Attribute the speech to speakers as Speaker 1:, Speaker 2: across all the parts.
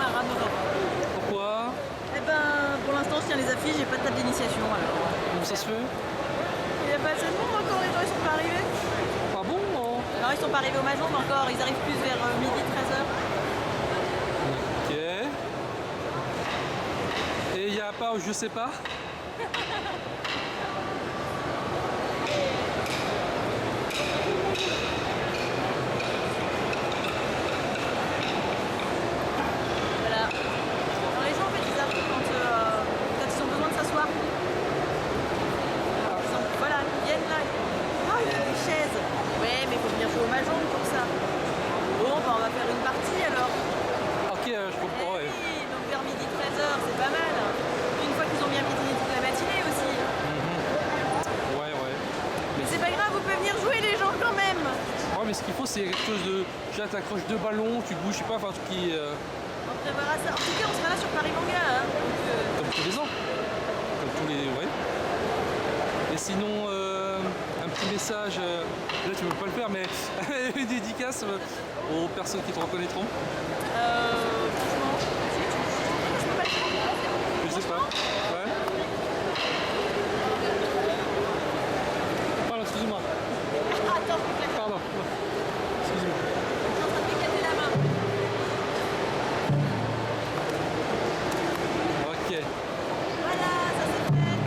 Speaker 1: Maramoro.
Speaker 2: Pourquoi?
Speaker 1: Eh ben, pour l'instant, je tiens les affiches, j'ai pas de date d'initiation alors.
Speaker 2: Comment ça se fait?
Speaker 1: Il n'y a pas assez de monde encore, les gens ils sont pas arrivés.
Speaker 2: Ah bon? Oh.
Speaker 1: Non, ils sont pas arrivés au Mahjong encore, ils arrivent plus vers midi, 13h.
Speaker 2: Ok. Et il n'y a pas, je sais pas.
Speaker 1: Voilà. Alors les gens en fait ils arrivent quand ils ont besoin de s'asseoir. Voilà, ils viennent là. Ah, il y a des chaises. Ouais, mais il faut venir jouer au Mahjong pour ça. Bon, bah, on va faire une partie alors.
Speaker 2: Ok, je comprends.
Speaker 1: Eh
Speaker 2: Ouais.
Speaker 1: oui, donc vers midi 13h, c'est pas mal. Une fois qu'ils ont bien piétiné toute la matinée aussi.
Speaker 2: Ouais, ouais.
Speaker 1: Mais c'est pas grave, vous pouvez venir jouer les gens quand même.
Speaker 2: Ouais, mais ce qu'il faut, c'est quelque chose de. Déjà, t'accroches deux ballons, tu bouges, je sais pas, enfin, un truc qui.
Speaker 1: On prévoira ça. En tout cas, on sera là sur Paris Manga. Hein, donc,
Speaker 2: Comme tous les ans. Comme tous les. Ouais. Et sinon, un petit message. Là, tu veux pas le faire, mais une dédicace aux personnes qui te reconnaîtront.
Speaker 1: franchement, je peux pas le faire.
Speaker 2: Je sais pas. Ouais. Pardon, excuse-moi.
Speaker 1: Attends,
Speaker 2: Pardon. Excuse-moi.
Speaker 1: je suis en train de m'éclater la main.
Speaker 2: Ok.
Speaker 1: Voilà, ça c'est fait.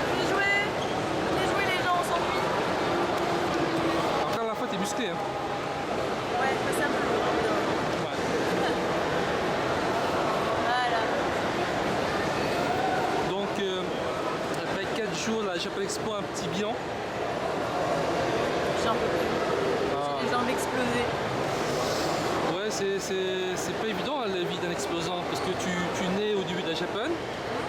Speaker 1: Venez jouer les gens, on s'ennuie.
Speaker 2: Après, à la fois, t'es musclé, hein.
Speaker 1: Ouais, bah, c'est un peu lourd.
Speaker 2: Ouais.
Speaker 1: Voilà.
Speaker 2: Donc, après 4 jours, la Japan Expo, un petit bilan.
Speaker 1: J'ai les jambes explosées.
Speaker 2: Ouais, c'est pas évident hein, la vie d'un exposant parce que tu nais au début de la Japan,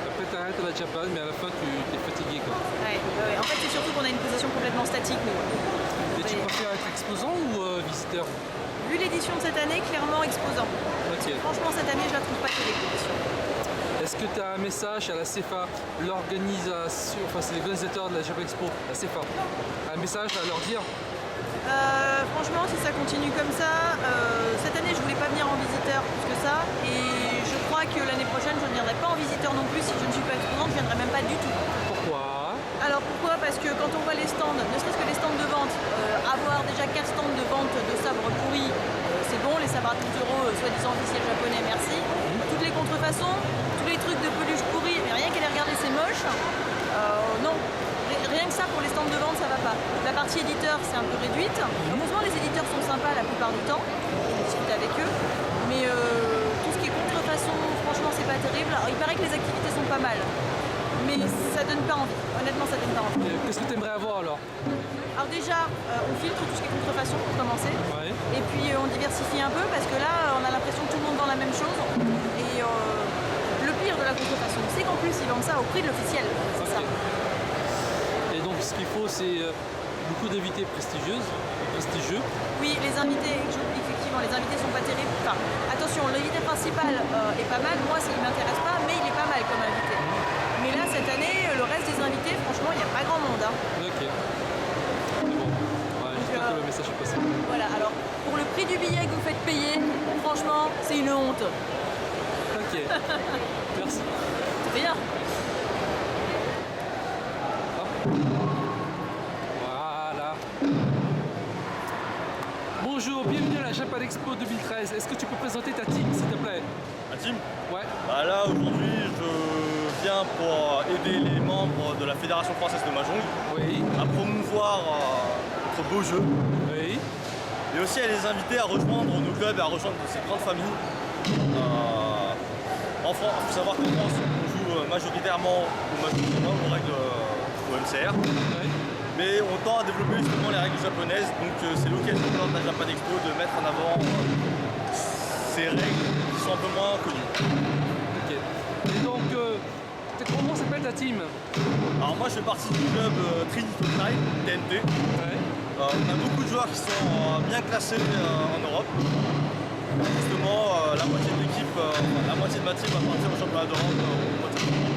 Speaker 2: après t'arrêtes à la Japan, mais à la fin tu es fatigué quoi.
Speaker 1: Ouais, ouais. En fait, c'est surtout qu'on a une position complètement statique, nous.
Speaker 2: Et tu
Speaker 1: Ouais.
Speaker 2: préfères être exposant ou visiteur?
Speaker 1: Vu l'édition de cette année, clairement exposant.
Speaker 2: Ok.
Speaker 1: Franchement, cette année, je la trouve pas terrible, l'édition.
Speaker 2: Est-ce que tu as un message à la CFA, l'organisation, enfin c'est les organisateurs de la Japan Expo, la CFA, un message à leur dire?
Speaker 1: Franchement, si ça continue comme ça, cette année, je voulais pas venir en visiteur plus que ça. Et je crois que l'année prochaine, je ne viendrai pas en visiteur non plus. Si je ne suis pas exposante, je viendrai même pas du tout.
Speaker 2: Pourquoi?
Speaker 1: Alors pourquoi? Parce que quand on voit les stands, ne serait-ce que les stands de vente, avoir déjà 4 stands de vente de sabres pourris, c'est bon, les sabres à 12 €, soi-disant officiels japonais, merci. Toutes les contrefaçons, tous les trucs de peluche pourris, mais rien qu'à les regarder, c'est moche. Non, rien que ça pour les stands de vente, ça va pas. La partie éditeur, c'est un peu réduite. Heureusement, les éditeurs sont sympas la plupart du temps, on discute avec eux. Mais tout ce qui est contrefaçon, franchement, c'est pas terrible. Alors, il paraît que les activités sont pas mal. Mais ça donne pas envie, honnêtement ça donne pas envie.
Speaker 2: Qu'est-ce que tu aimerais avoir alors?
Speaker 1: Alors déjà, on filtre tout ce qui est contrefaçon pour commencer.
Speaker 2: Ouais.
Speaker 1: Et puis on diversifie un peu parce que là, on a l'impression que tout le monde vend la même chose. Et le pire de la contrefaçon, c'est qu'en plus ils vendent ça au prix de l'officiel. C'est ça.
Speaker 2: Et donc ce qu'il faut c'est beaucoup d'invités prestigieux.
Speaker 1: Oui, les invités, effectivement, les invités sont pas terribles. Enfin, attention, l'invité principal est pas mal. Moi, ça ne m'intéresse pas, mais il est pas mal comme invité. Mais là, cette année, le reste des invités, franchement, il n'y a pas grand monde. Hein.
Speaker 2: Ok. Mais bon, ouais, j'espère que le message est passé.
Speaker 1: Voilà, alors, pour le prix du billet que vous faites payer, franchement, c'est une honte.
Speaker 2: Ok. Merci.
Speaker 1: Rien.
Speaker 2: Hop. Voilà. Bonjour, bienvenue à la Japan Expo 2013. Est-ce que tu peux présenter ta team, s'il te plaît?
Speaker 3: Un team?
Speaker 2: Ouais.
Speaker 3: Bah là aujourd'hui je viens pour aider les membres de la Fédération Française de Mahjong
Speaker 2: Oui.
Speaker 3: à promouvoir notre beau jeu
Speaker 2: Oui.
Speaker 3: et aussi à les inviter à rejoindre nos clubs et à rejoindre cette grande famille. En France, il faut savoir qu'en France on joue majoritairement au Mahjong aux règles au MCR.
Speaker 2: Oui.
Speaker 3: Mais on tend à développer justement les règles japonaises, donc c'est l'occasion lors de la Japan Expo de mettre en avant ces règles qui sont un peu moins connues.
Speaker 2: Ok. Et donc, comment s'appelle ta team?
Speaker 3: Alors moi je fais partie du club Trinity Pride, TNT.
Speaker 2: Ouais.
Speaker 3: On a beaucoup de joueurs qui sont bien classés en Europe. Justement, la moitié de l'équipe, la moitié de ma team va partir au championnat d'Europe au mois de septembre.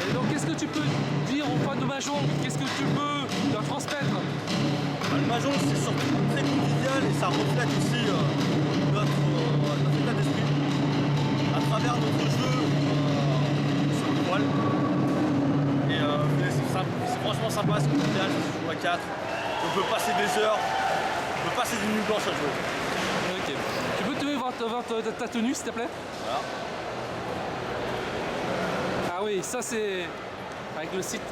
Speaker 2: Et donc, qu'est-ce que tu peux dire aux fans de Mahjong? Qu'est-ce que tu peux leur transmettre?
Speaker 3: Le Mahjong, c'est surtout très convivial et ça reflète aussi notre état d'esprit. À travers notre jeu sur le poil. Et c'est franchement sympa, c'est convivial, c'est joue à 4. On peut passer des heures, on peut passer des nuits blanches à jouer.
Speaker 2: Ok. Tu peux te voir ta tenue s'il te plaît?
Speaker 3: Voilà.
Speaker 2: Ah oui, ça c'est avec le site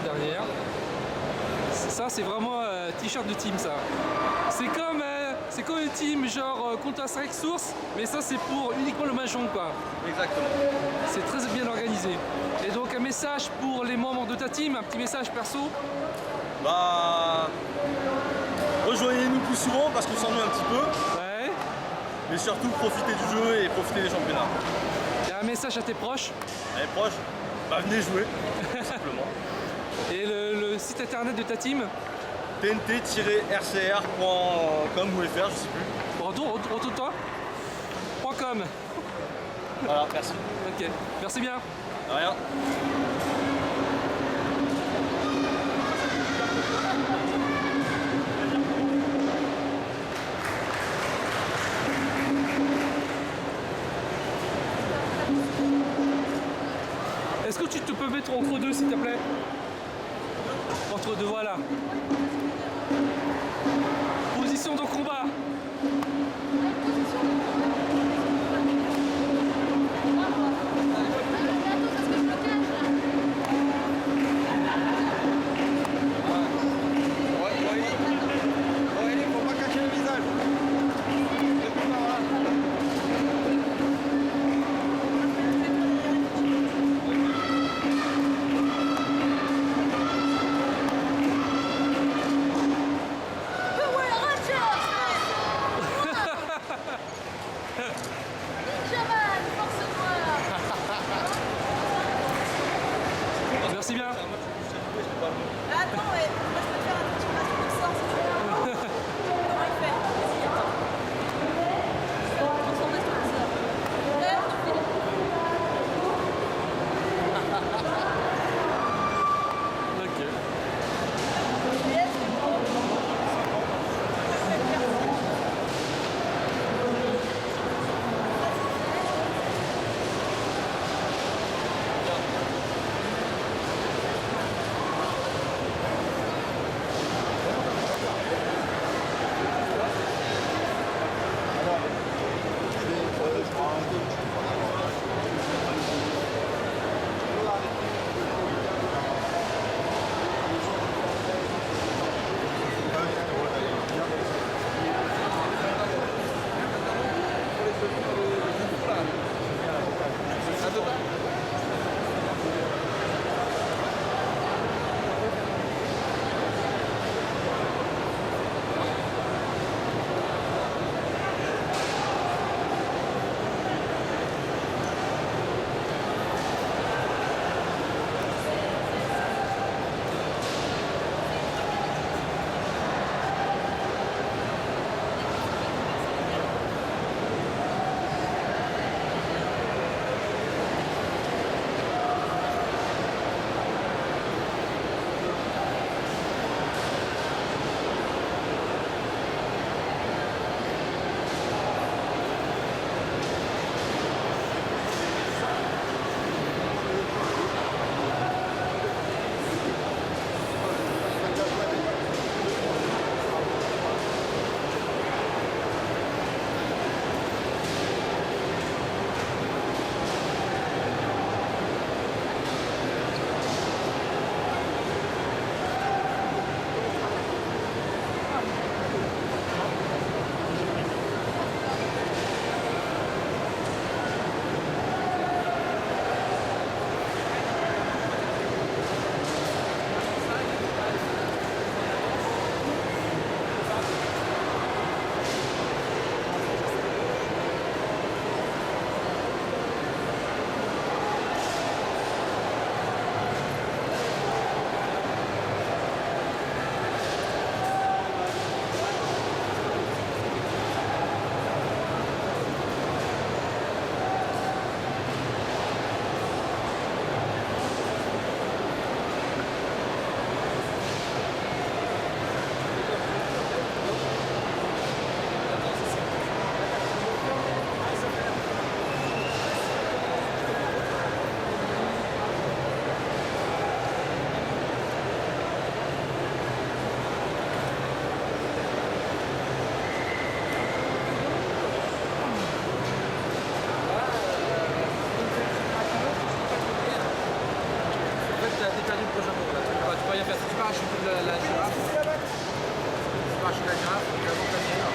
Speaker 2: derrière. Ça c'est vraiment t-shirt de team ça. C'est comme une team genre Counter-Strike Source, mais ça c'est pour uniquement le Mahjong quoi.
Speaker 3: Exactement.
Speaker 2: C'est très bien organisé. Et donc un message pour les membres de ta team, un petit message perso.
Speaker 3: Bah, rejoignez-nous plus souvent parce qu'on s'ennuie un petit peu.
Speaker 2: Ouais.
Speaker 3: Mais surtout profitez du jeu et profitez des championnats.
Speaker 2: Il y a un message à tes proches.
Speaker 3: Allez proches, bah venez jouer, tout simplement.
Speaker 2: Et le site internet de ta team?
Speaker 3: tnt-rcr.com ou fr, je sais plus.
Speaker 2: Retourne-toi. .com.
Speaker 3: Voilà, merci.
Speaker 2: Ok, merci bien.
Speaker 3: De rien.
Speaker 2: Est-ce que tu te peux mettre entre deux s'il te plaît? Entre deux, voilà. Position de combat. Merci bien.
Speaker 1: Attends, ouais, moi je peux te faire un petit masque de sort si tu veux. Comment il fait? Vas-y, attends. Prends son masque de sort. Là, tu fais
Speaker 2: Ok.
Speaker 1: Yes, c'est bon.
Speaker 4: prochain tour. Là. Tu peux rien faire. Si tu parachutes la girafe, tu parachutes la girafe, tu avances la mienne.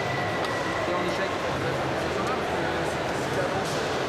Speaker 4: Et en échec, c'est sympa parce que si tu avances.